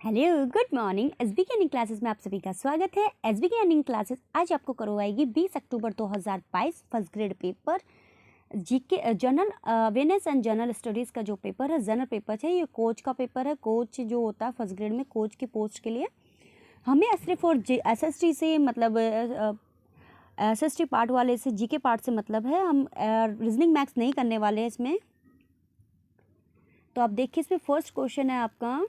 Hello good morning. SB की earning classes में आप सभी का स्वागत है। एसबी की अर्निंग क्लासेस आज आपको करवाएगी 20 अक्टूबर 2022 first grade paper GK general awareness and general studies का जो पेपर है जनरल पेपर है। ये कोच का पेपर है। कोच जो होता है फर्स्ट ग्रेड में कोच की पोस्ट के लिए हमें सिर्फ और एसएसटी से मतलब एसएसटी पार्ट वाले से जीके पार्ट से मतलब है। हम रीजनिंग मैथ्स नहीं करने वाले हैं इसमें। तो आप देखिए इसमें फर्स्ट क्वेश्चन है आपका,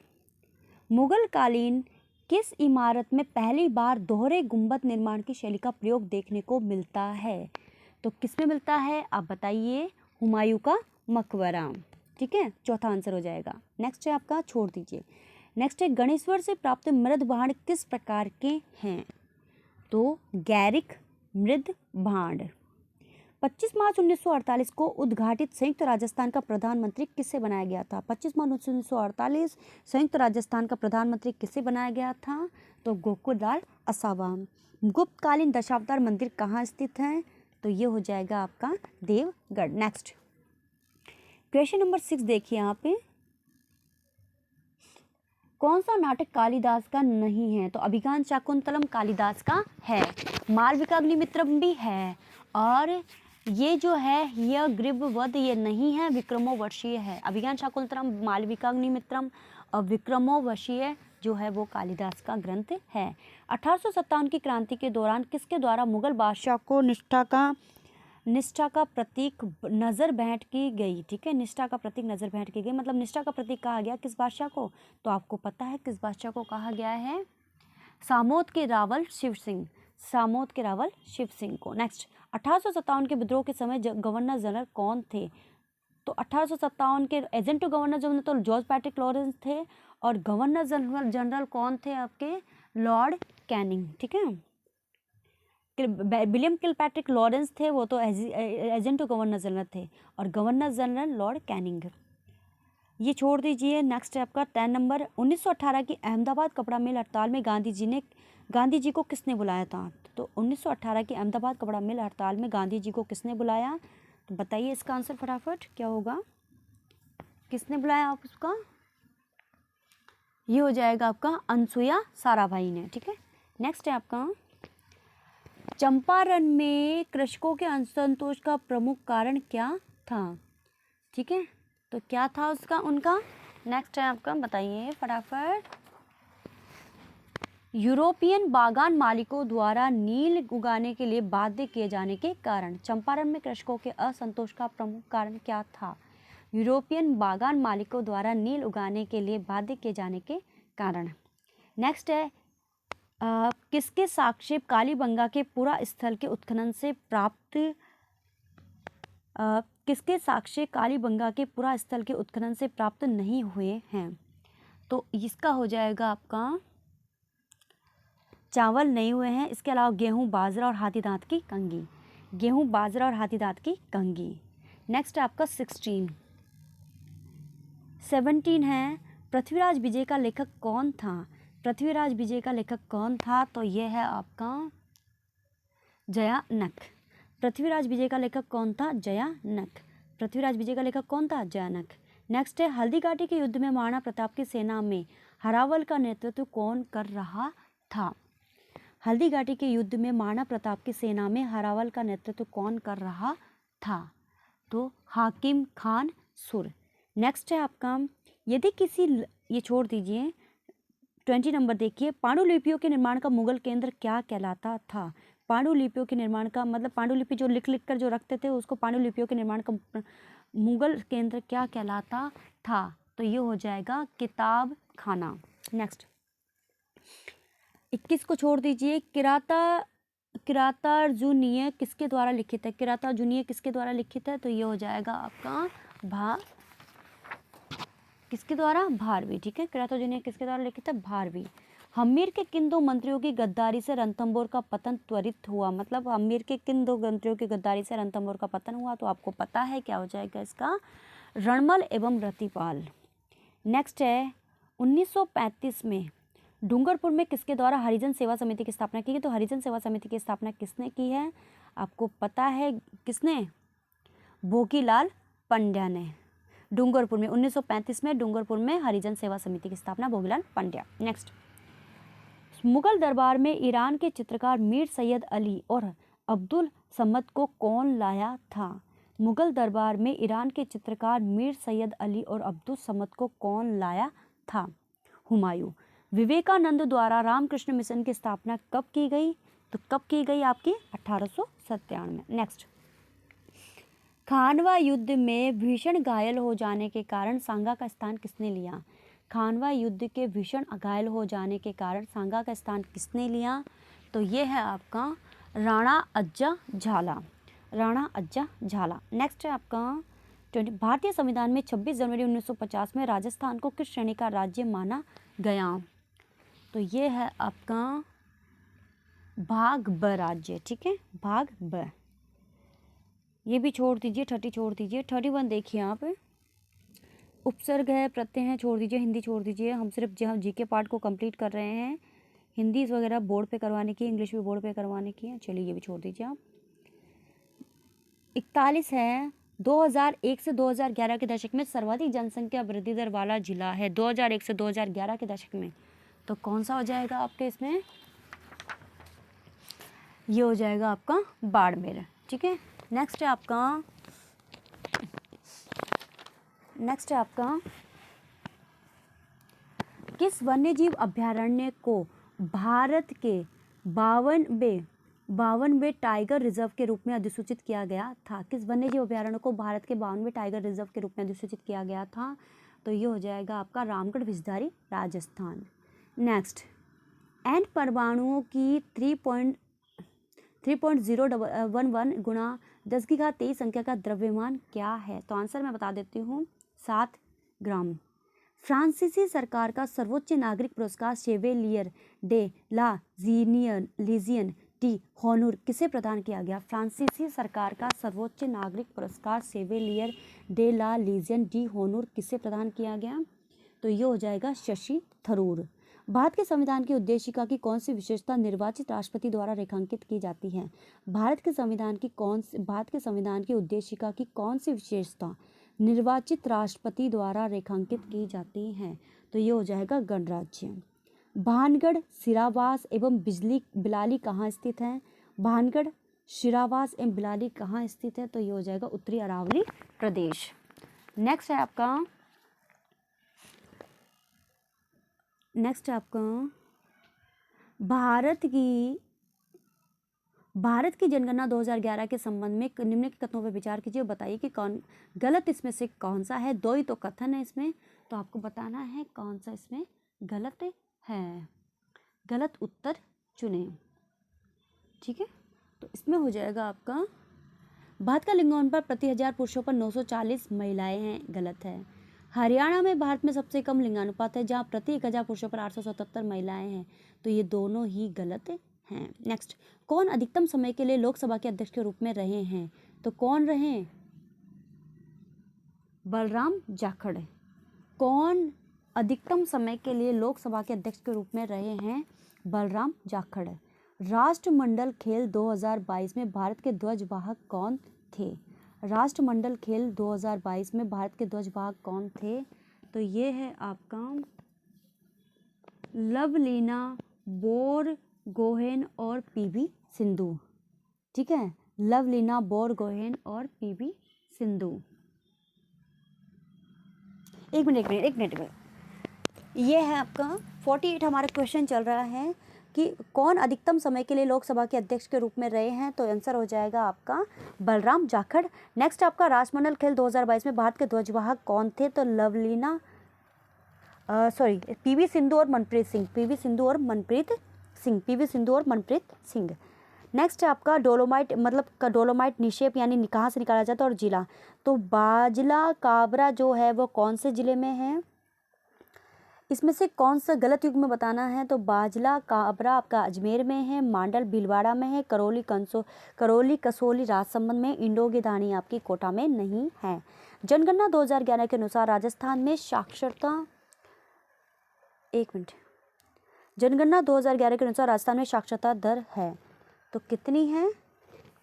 मुगल कालीन किस इमारत में पहली बार दोहरे गुंबद निर्माण की शैली का प्रयोग देखने को मिलता है? तो किस में मिलता है आप बताइए। हुमायूं का मकबरा, ठीक है, चौथा आंसर हो जाएगा। नेक्स्ट है आपका, छोड़ दीजिए। नेक्स्ट है, गणेश्वर से प्राप्त मृद भांड किस प्रकार के हैं? तो गैरिक मृद भांड। 25 मार्च 1948 को उद्घाटित संयुक्त राजस्थान का प्रधानमंत्री किससे बनाया गया था? 25 मार्च 1948 संयुक्त राजस्थान का प्रधानमंत्री किससे बनाया गया था? तो गोकुलदास असावा। गुप्तकालीन दशावतार मंदिर कहाँ स्थित है? तो ये हो जाएगा आपका देवगढ़। नेक्स्ट क्वेश्चन नंबर 6 देखिए यहाँ पे, कौन सा नाटक कालिदास का नहीं है? तो अभिज्ञान शाकुंतलम कालिदास का है, मालविकाग्निमित्रम भी है, और ये जो है यह ग्रीबवध ये नहीं है, विक्रमोर्वशीय है। अभिज्ञान शाकुंतलम, मालविकाग्निमित्रम और विक्रमोर्वशीय जो है वो कालिदास का ग्रंथ है। 1857 की क्रांति के दौरान किसके द्वारा मुगल बादशाह को निष्ठा का प्रतीक नज़र भेंट की गई? ठीक है, निष्ठा का प्रतीक नज़र भेंट की गई, मतलब निष्ठा का प्रतीक कहा गया किस बादशाह को? तो आपको पता है किस बादशाह को कहा गया है, सामोद के रावल शिव सिंह, सामोद के रावल शिव सिंह को। नेक्स्ट, 1857 के विद्रोह के समय गवर्नर जनरल कौन थे? तो 1857 के एजेंट टू गवर्नर जनरल तो जॉर्ज पैट्रिक लॉरेंस थे, और गवर्नर जनरल कौन थे आपके? Lord Canning. ठीक है, विलियम किलपैट्रिक लॉरेंस थे, वो तो एजेंट टू गवर्नर जनरल थे, और गवर्नर जनरल लॉर्ड कैनिंग। ये छोड़ दीजिए। नेक्स्ट है आपका 10 नंबर, 1918 की अहमदाबाद कपड़ा मिल हड़ताल में गांधी जी को किसने बुलाया था? तो 1918 की अहमदाबाद कपड़ा मिल हड़ताल में गांधी जी को किसने बुलाया? तो बताइए इसका आंसर फटाफट क्या होगा, किसने बुलाया आप उसका? ये हो जाएगा आपका अनसुया साराभाई ने। ठीक है, नेक्स्ट है आपका, चंपारण में कृषकों के असंतोष का प्रमुख कारण क्या था? ठीक है, तो क्या था उसका उनका? नेक्स्ट है आपका, बताइए फटाफट। यूरोपियन बागान मालिकों द्वारा नील उगाने के लिए बाध्य किए जाने के कारण चंपारण में कृषकों के असंतोष का प्रमुख कारण क्या था? यूरोपियन बागान मालिकों द्वारा नील उगाने के लिए बाध्य किए जाने के कारण। नेक्स्ट है, किसके साक्ष्य कालीबंगा के पुरा स्थल के उत्खनन से प्राप्त किसके साक्ष्य कालीबंगा के पुरा स्थल के उत्खनन से प्राप्त नहीं हुए हैं? तो इसका हो जाएगा आपका चावल नहीं हुए हैं, इसके अलावा गेहूं, बाजरा और हाथी दांत की कंघी। गेहूं, बाजरा और हाथी दांत की कंघी। नेक्स्ट आपका 17 है, पृथ्वीराज विजय का लेखक कौन था? पृथ्वीराज विजय का लेखक कौन था? तो यह है आपका जयानक। पृथ्वीराज विजय का लेखक कौन था? जयानक। पृथ्वीराज विजय का लेखक कौन था? जयानक। नेक्स्ट है, हल्दी घाटी के युद्ध में महाराणा प्रताप की सेना में हरावल का नेतृत्व कौन कर रहा था? हल्दी घाटी के युद्ध में महाराणा प्रताप की सेना में हरावल का नेतृत्व कौन कर रहा था? तो हाकिम खान सुर। नेक्स्ट है आपका, यदि किसी, ये छोड़ दीजिए, 20 नंबर देखिए, पांडुलिपियों के निर्माण का मुगल केंद्र क्या कहलाता था? पांडुलिपियों के निर्माण का मतलब पांडुलिपि जो लिख कर जो रखते थे उसको पांडुलिपियों के निर्माण का मुगल केंद्र क्या कहलाता था? तो ये हो जाएगा किताब खाना। नेक्स्ट 21 को छोड़ दीजिए, किरातार्जुनीय किसके द्वारा लिखित है? किरातार्जुनीय किसके द्वारा लिखित है? तो ये हो जाएगा आपका किसके द्वारा? भारवी। ठीक है, किरातार्जुनीय किसके द्वारा लिखित है? भारवी। हम्मीर के किन 2 मंत्रियों की गद्दारी से रणथंभौर का पतन त्वरित हुआ? मतलब हम्मीर के किन 2 मंत्रियों की गद्दारी से रणथंभौर का पतन हुआ? तो आपको पता है क्या हो जाएगा इसका, रणमल एवं रतिपाल। नेक्स्ट है, 1935 में डूंगरपुर में किसके द्वारा हरिजन सेवा समिति की स्थापना की गई? तो हरिजन सेवा समिति की स्थापना किसने की है? आपको पता है किसने? भोगीलाल पंड्या ने। डूंगरपुर में 1935 में डूंगरपुर में हरिजन सेवा समिति की स्थापना भोगीलाल पांड्या। नेक्स्ट, मुगल दरबार में ईरान के चित्रकार मीर सैयद अली और अब्दुल समद को कौन लाया था? मुगल दरबार में ईरान के चित्रकार मीर सैयद अली और अब्दुल समद को कौन लाया था? हुमायूं। विवेकानंद द्वारा रामकृष्ण मिशन की स्थापना कब की गई? तो कब की गई आपकी? 1897 में। नेक्स्ट, खानवा युद्ध में भीषण घायल हो जाने के कारण सांगा का स्थान किसने लिया? खानवा युद्ध के भीषण घायल हो जाने के कारण सांगा का स्थान किसने लिया? तो ये है आपका राणा अज्जा झाला, राणा अज्जा झाला। नेक्स्ट है आपका 20, भारतीय संविधान में 26 जनवरी 1950 में राजस्थान को किस श्रेणी का राज्य माना गया? तो ये है आपका भाग ब राज्य, ठीक है, भाग ब। ये भी छोड़ दीजिए, 30 छोड़ दीजिए। 31 देखिए आप, उपसर्ग है, प्रत्यय है, छोड़ दीजिए, हिंदी छोड़ दीजिए। हम सिर्फ जीके पार्ट को कंप्लीट कर रहे हैं, हिंदी वगैरह बोर्ड पे करवाने की, इंग्लिश भी बोर्ड पे करवाने की है। चलिए ये भी छोड़ दीजिए आप। 41 है, 2001 से 2011 के दशक में सर्वाधिक जनसंख्या वृद्धि दर वाला जिला है 2001 से 2011 के दशक में, तो कौन सा हो जाएगा आपके इसमें? ये हो जाएगा आपका बाड़मेर, ठीक है। नेक्स्ट है आपका किस वन्यजीव अभयारण्य को भारत के 52वें टाइगर रिजर्व के रूप में अधिसूचित किया गया था? किस वन्यजीव अभयारण्य को भारत के 52वें टाइगर रिजर्व के रूप में अधिसूचित किया गया था? तो ये हो जाएगा आपका रामगढ़ विषधारी, राजस्थान। नेक्स्ट, एन परमाणुओं की 3.011 गुणा 10⁻23 संख्या का द्रव्यमान क्या है? तो आंसर मैं बता देती हूँ, 7 ग्राम। फ्रांसीसी सरकार का सर्वोच्च नागरिक पुरस्कार Chevalier de la Legion d'honneur किसे प्रदान किया गया? फ्रांसीसी सरकार का सर्वोच्च नागरिक पुरस्कार Chevalier de la Legion d'honneur किसे प्रदान किया गया? तो ये हो जाएगा शशि थरूर। भारत के संविधान की उद्देशिका की कौन सी विशेषता निर्वाचित राष्ट्रपति द्वारा रेखांकित की जाती है? भारत के संविधान की उद्देशिका की कौन सी विशेषता निर्वाचित राष्ट्रपति द्वारा रेखांकित की जाती हैं? तो ये हो जाएगा गणराज्य। भानगढ़, सिरावास एवं बिलाली कहाँ स्थित है? भानगढ़, सिरावास एवं बिलाली कहाँ स्थित है? तो ये हो जाएगा उत्तरी अरावली प्रदेश। नेक्स्ट है आपका भारत की जनगणना 2011 के संबंध में निम्नलिखित कथनों पर विचार कीजिए, बताइए कि कौन गलत इसमें से कौन सा है। 2 ही तो कथन है इसमें, तो आपको बताना है कौन सा इसमें गलत है। गलत उत्तर चुने, ठीक है। तो इसमें हो जाएगा आपका भारत का लिंगानुपात प्रति 1000 पुरुषों पर 940 महिलाएं हैं, गलत है। हरियाणा में भारत में सबसे कम लिंगानुपात है, जहां प्रति 1000 पुरुषों पर 877 महिलाएं हैं, तो ये दोनों ही गलत हैं। नेक्स्ट, कौन अधिकतम समय के लिए लोकसभा के अध्यक्ष के रूप में रहे हैं? तो कौन रहे? बलराम जाखड़। कौन अधिकतम समय के लिए लोकसभा के अध्यक्ष के रूप में रहे हैं? बलराम जाखड़। राष्ट्रमंडल खेल 2022 में भारत के ध्वजवाहक कौन थे? राष्ट्रमंडल खेल 2022 में भारत के ध्वजवाहक कौन थे? तो ये है आपका लवलीना बोरगोहेन और पीवी सिंधु, ठीक है। लवलीना बोरगोहेन और पीवी सिंधु। एक मिनट। ये है आपका 48 हमारा क्वेश्चन चल रहा है कि कौन अधिकतम समय के लिए लोकसभा के अध्यक्ष के रूप में रहे हैं? तो आंसर हो जाएगा आपका बलराम जाखड़। नेक्स्ट आपका राष्ट्रमंडल खेल 2022 में भारत के ध्वजवाहक कौन थे? तो पीवी सिंधु और मनप्रीत सिंह। नेक्स्ट आपका डोलोमाइट निक्षेप यानी कहाँ से निकाला जाता है और जिला? तो बाजला काबरा जो है वो कौन से जिले में है? इसमें से कौन सा गलत युग में बताना है? तो बाजला काबरा आपका अजमेर में है, मांडल भीलवाड़ा में है, करौली कसोली राजसमंद में, इंडोगिदानी आपकी कोटा में नहीं है। जनगणना 2011 के अनुसार राजस्थान में जनगणना 2011 के अनुसार राजस्थान में साक्षरता दर है तो कितनी है?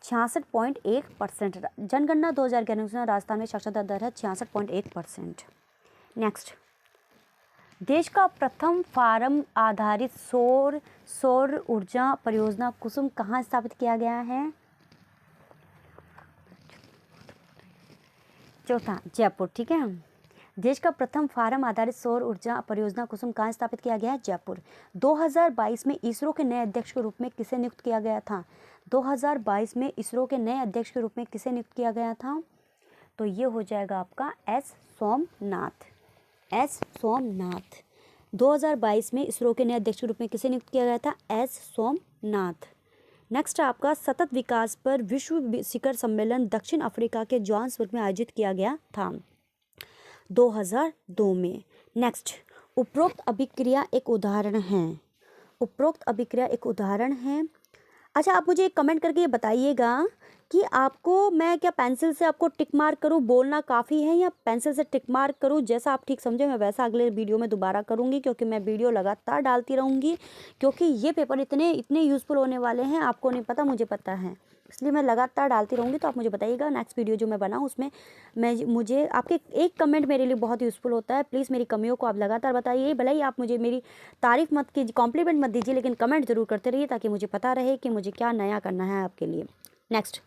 66.1%। जनगणना 2011 के अनुसार राजस्थान में साक्षरता दर है 66.1%। नेक्स्ट, देश का प्रथम फार्म आधारित सौर ऊर्जा परियोजना कुसुम कहाँ स्थापित किया गया है? चौथा, जयपुर। ठीक है, देश का प्रथम फार्म आधारित सौर ऊर्जा परियोजना कुसुम कहाँ स्थापित किया गया है? जयपुर। 2022 में इसरो के नए अध्यक्ष के रूप में किसे नियुक्त किया गया था? 2022 में इसरो के नए अध्यक्ष के रूप में किसे नियुक्त किया गया था? तो ये हो जाएगा आपका एस सोमनाथ। 2022 में इसरो के नए अध्यक्ष के रूप में किसे नियुक्त किया गया था? एस सोमनाथ। नेक्स्ट आपका सतत विकास पर विश्व शिखर सम्मेलन दक्षिण अफ्रीका के जोहान्सबर्ग में आयोजित किया गया था 2002 में। नेक्स्ट, उपरोक्त अभिक्रिया एक उदाहरण है। अच्छा, आप मुझे एक कमेंट करके ये बताइएगा कि आपको मैं क्या पेंसिल से आपको टिक मार्क करूँ, बोलना काफ़ी है, या पेंसिल से टिक मार्क करूँ? जैसा आप ठीक समझे, मैं वैसा अगले वीडियो में दोबारा करूँगी, क्योंकि मैं वीडियो लगातार डालती रहूँगी, क्योंकि ये पेपर इतने यूज़फुल होने वाले हैं, आपको नहीं पता, मुझे पता है, इसलिए मैं लगातार डालती रहूँगी। तो आप मुझे बताइएगा नेक्स्ट वीडियो जो मैं बनाऊँ उसमें मुझे आपके एक कमेंट मेरे लिए बहुत यूज़फुल होता है। प्लीज़ मेरी कमियों को आप लगातार बताइए, भले ही आप मुझे मेरी तारीफ़ मत कीजिए, कॉम्प्लीमेंट मत दीजिए, लेकिन कमेंट ज़रूर करते रहिए ताकि मुझे पता रहे कि मुझे क्या नया करना है आपके लिए। नेक्स्ट,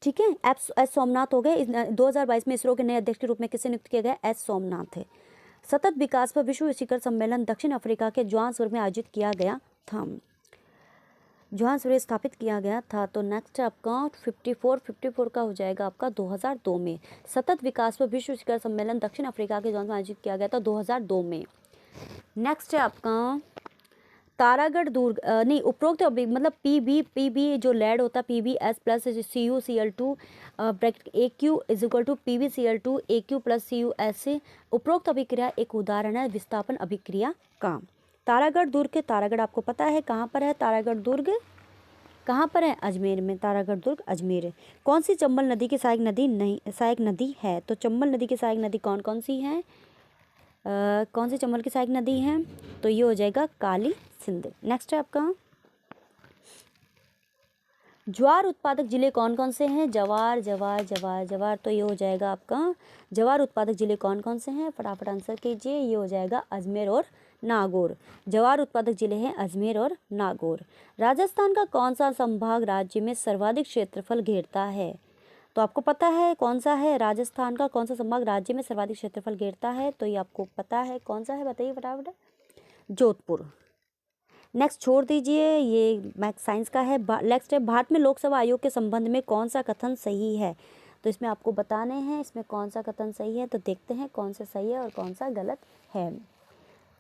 ठीक है, एस सोमनाथ हो गए। 2022 में इसरो के नए अध्यक्ष के रूप में किसे नियुक्त किया गया? एस सोमनाथ है। सतत विकास पर विश्व शिखर सम्मेलन दक्षिण अफ्रीका के जोहान्सबर्ग में आयोजित किया गया था। जोहान्सबर्ग स्थापित किया गया था। तो नेक्स्ट आपका 54 का हो जाएगा आपका 2002 में। सतत विकास पर विश्व शिखर सम्मेलन दक्षिण अफ्रीका के जोहान्सबर्ग में आयोजित किया गया था 2002 में। नेक्स्ट है आपका तारागढ़ दुर्ग, नहीं, उपरोक्त मतलब पीबी जो लेड होता है, PbS plus CuCl2 bracket AQ is equal to PbCl2 AQ plus CuS। उपरोक्त अभिक्रिया एक उदाहरण है विस्थापन अभिक्रिया का। तारागढ़ दुर्ग के तारागढ़ आपको पता है कहाँ पर है? तारागढ़ दुर्ग कहाँ पर है? अजमेर में। तारागढ़ दुर्ग अजमेर। कौन सी चंबल नदी की सहायक नदी है? तो चंबल नदी की सहायक नदी कौन कौन सी है? कौन सी चंबल की सहायक नदी है? तो ये हो जाएगा काली सिंध। नेक्स्ट है आपका ज्वार उत्पादक जिले कौन कौन से हैं? जवार। तो ये हो जाएगा आपका ज्वार उत्पादक जिले कौन कौन से हैं? फटाफट आंसर कीजिए। ये हो जाएगा अजमेर और नागौर। ज्वार उत्पादक जिले हैं अजमेर और नागौर। राजस्थान का कौन सा संभाग राज्य में सर्वाधिक क्षेत्रफल घेरता है? तो आपको पता है कौन सा है? राजस्थान का कौन सा संभाग राज्य में सर्वाधिक क्षेत्रफल घेरता है? तो ये आपको पता है कौन सा है, बताइए फटाफट। जोधपुर। नेक्स्ट छोड़ दीजिए, ये मैथ साइंस का है। नेक्स्ट है भारत में लोकसभा आयोग के संबंध में कौन सा कथन सही है? तो इसमें आपको बताने हैं इसमें कौन सा कथन सही है। तो देखते हैं कौन सा सही है और कौन सा गलत है।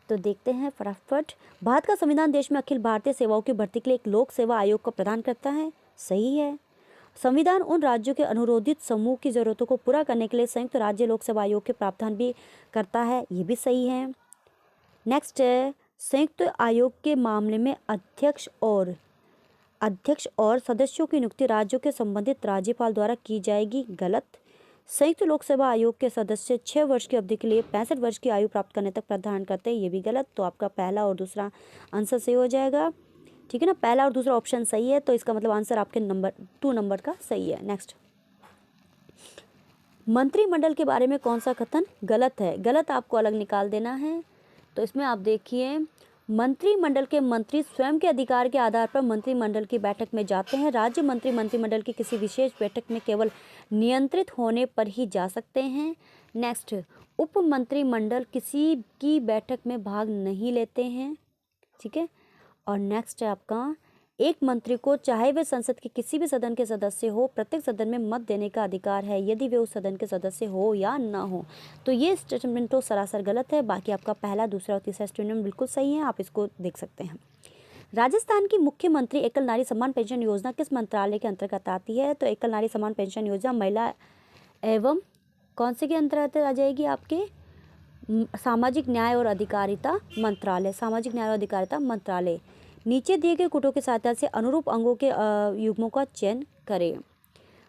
तो देखते हैं फटाफट। भारत का संविधान देश में अखिल भारतीय सेवाओं की भर्ती के लिए एक लोक सेवा आयोग को प्रदान करता है। सही है। संविधान उन राज्यों के अनुरोधित समूह की जरूरतों को पूरा करने के लिए संयुक्त राज्य लोक सेवा आयोग के प्रावधान भी करता है। ये भी सही है। नेक्स्ट है संयुक्त आयोग के मामले में अध्यक्ष और सदस्यों की नियुक्ति राज्यों के संबंधित राज्यपाल द्वारा की जाएगी। गलत। संयुक्त लोक सेवा आयोग के सदस्य 6 वर्ष की अवधि के लिए 65 वर्ष की आयु प्राप्त करने तक प्रदान करते हैं। ये भी गलत। तो आपका पहला और दूसरा आंसर सही हो जाएगा। ठीक है ना, पहला और दूसरा ऑप्शन सही है, तो इसका मतलब आंसर आपके 2 नंबर का सही है। नेक्स्ट, मंत्रिमंडल के बारे में कौन सा कथन गलत है? गलत आपको अलग निकाल देना है। तो इसमें आप देखिए, मंत्रिमंडल के मंत्री स्वयं के अधिकार के आधार पर मंत्रिमंडल की बैठक में जाते हैं। राज्य मंत्री मंत्रिमंडल की किसी विशेष बैठक में केवल नियंत्रित होने पर ही जा सकते हैं। नेक्स्ट, उप मंत्रिमंडल किसी की बैठक में भाग नहीं लेते हैं। ठीक है। और नेक्स्ट है आपका, एक मंत्री को चाहे वे संसद के किसी भी सदन के सदस्य हो, प्रत्येक सदन में मत देने का अधिकार है, यदि वे उस सदन के सदस्य हो या ना हो। तो ये स्टेटमेंट तो सरासर गलत है। बाकी आपका पहला, दूसरा और तीसरा स्टेटमेंट बिल्कुल सही है, आप इसको देख सकते हैं। राजस्थान की मुख्यमंत्री एकल नारी सम्मान पेंशन योजना किस मंत्रालय के अंतर्गत आती है? तो एकल नारी सम्मान पेंशन योजना महिला एवं कौन से के अंतर्गत आ जाएगी? आपके सामाजिक न्याय और अधिकारिता मंत्रालय। सामाजिक न्याय और अधिकारिता मंत्रालय। नीचे दिए गए कुटों की सहायता से अनुरूप अंगों के युग्मों का चयन करें।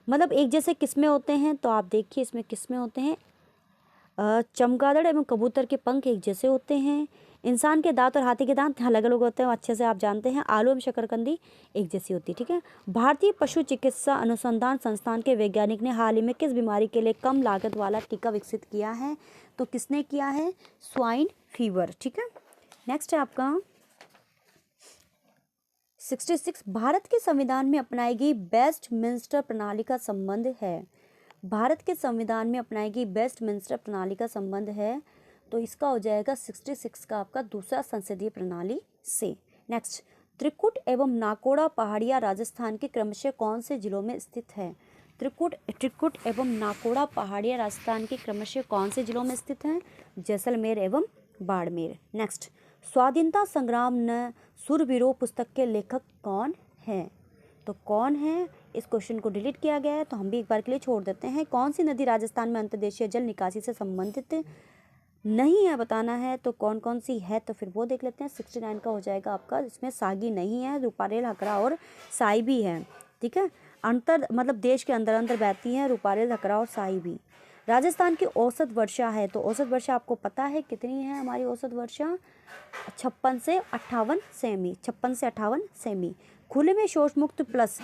मतलब एक जैसे किस्में होते हैं, तो आप देखिए इसमें किस्में होते हैं। चमगादड़ एवं कबूतर के पंख एक जैसे होते हैं। इंसान के दांत और हाथी के दांत अलग अलग होते हैं, अच्छे से आप जानते हैं। आलू एवं शकरकंदी एक जैसी होती है, ठीक है। भारतीय पशु चिकित्सा अनुसंधान संस्थान के वैज्ञानिक ने हाल ही में किस बीमारी के लिए कम लागत वाला टीका विकसित किया है? तो किसने किया है? स्वाइन फीवर, ठीक है। नेक्स्ट है आपका 66, भारत के संविधान में अपनाई गई वेस्टमिंस्टर प्रणाली का संबंध है। भारत के संविधान में अपनाई गई वेस्टमिंस्टर प्रणाली का संबंध है, तो इसका हो जाएगा 66 का आपका दूसरा संसदीय प्रणाली से। नेक्स्ट, त्रिकुट एवं नाकोड़ा पहाड़ियाँ राजस्थान के क्रमशः कौन से जिलों में स्थित है? त्रिकुट एवं नाकोड़ा पहाड़ियाँ राजस्थान के क्रमशः कौन से जिलों में स्थित हैं? जैसलमेर एवं बाड़मेर। नेक्स्ट, स्वाधीनता संग्राम न सुरवीरों पुस्तक के लेखक कौन हैं? तो कौन है? इस क्वेश्चन को डिलीट किया गया है, तो हम भी एक बार के लिए छोड़ देते हैं। कौन सी नदी राजस्थान में अंतर्देशीय जल निकासी से संबंधित नहीं है बताना है, तो कौन कौन सी है, तो फिर वो देख लेते हैं। 69 का हो जाएगा आपका, इसमें सागी नहीं है, रूपारेल, हकरा और साई भी है, ठीक है। अंतर मतलब देश के अंदर अंदर बहती हैं रूपारेल, हकरा और साई भी। राजस्थान की औसत वर्षा है, तो औसत वर्षा आपको पता है कितनी है हमारी औसत वर्षा? 56 से 58 सेमी, 56 से 58 सेमी। खुले में शौच मुक्त प्लस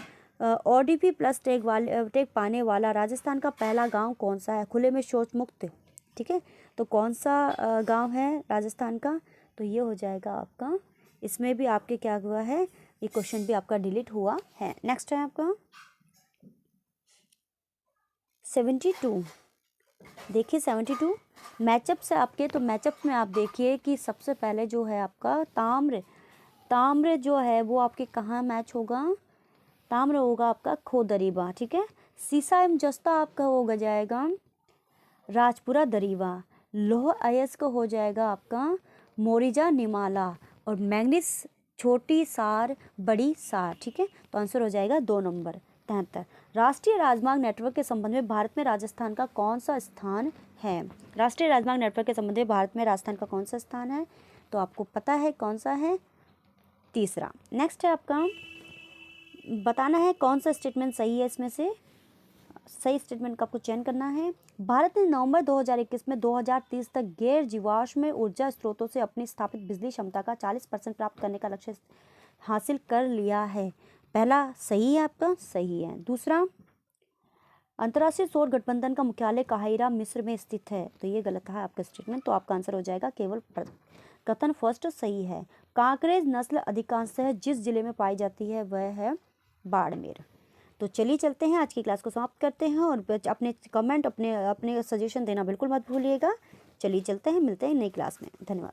ODP प्लस टैग पाने वाला राजस्थान का पहला गांव कौन सा है? खुले में शौच मुक्त, ठीक है। तो कौन सा गांव है राजस्थान का? तो ये हो जाएगा आपका, इसमें भी आपके क्या हुआ है, ये क्वेश्चन भी आपका डिलीट हुआ है। नेक्स्ट है आपका 72। देखिए 72 मैचअप से आपके, तो मैचअप में आप देखिए कि सबसे पहले जो है आपका ताम्र जो है वो आपके कहाँ मैच होगा? ताम्र होगा आपका खोदरीबा, ठीक है। सीसा एवं जस्ता आपका होगा जाएगा राजपुरा दरीवा। लोह अयस्क को हो जाएगा आपका मोरिजा निमाला। और मैग्नीस छोटी सार बड़ी सार, ठीक है। तो आंसर हो जाएगा 2 नंबर 73। राष्ट्रीय राजमार्ग नेटवर्क के संबंध में भारत में राजस्थान का कौन सा स्थान है? राष्ट्रीय राजमार्ग नेटवर्क के संबंध में भारत में राजस्थान का कौन सा स्थान है? तो आपको पता है कौन सा है? तीसरा। नेक्स्ट है आपका, बताना है कौन सा स्टेटमेंट सही है, इसमें से सही स्टेटमेंट का आपको चयन करना है। भारत ने नवंबर 2021 में 2030 तक गैर जीवाश्म ऊर्जा स्रोतों से अपनी स्थापित बिजली क्षमता का 40% प्राप्त करने का लक्ष्य हासिल कर लिया है। पहला सही है आपका, सही है। दूसरा, अंतर्राष्ट्रीय सौर गठबंधन का मुख्यालय काहिरा मिस्र में स्थित है, तो ये गलत है आपका स्टेटमेंट, तो आपका आंसर हो जाएगा केवल कथन फर्स्ट सही है। कांकरेज नस्ल अधिकांशतः जिस जिले में पाई जाती है वह है बाड़मेर। तो चलिए चलते हैं, आज की क्लास को समाप्त करते हैं, और अपने कमेंट अपने सजेशन देना बिल्कुल मत भूलिएगा। चलिए चलते हैं, मिलते हैं नई क्लास में। धन्यवाद।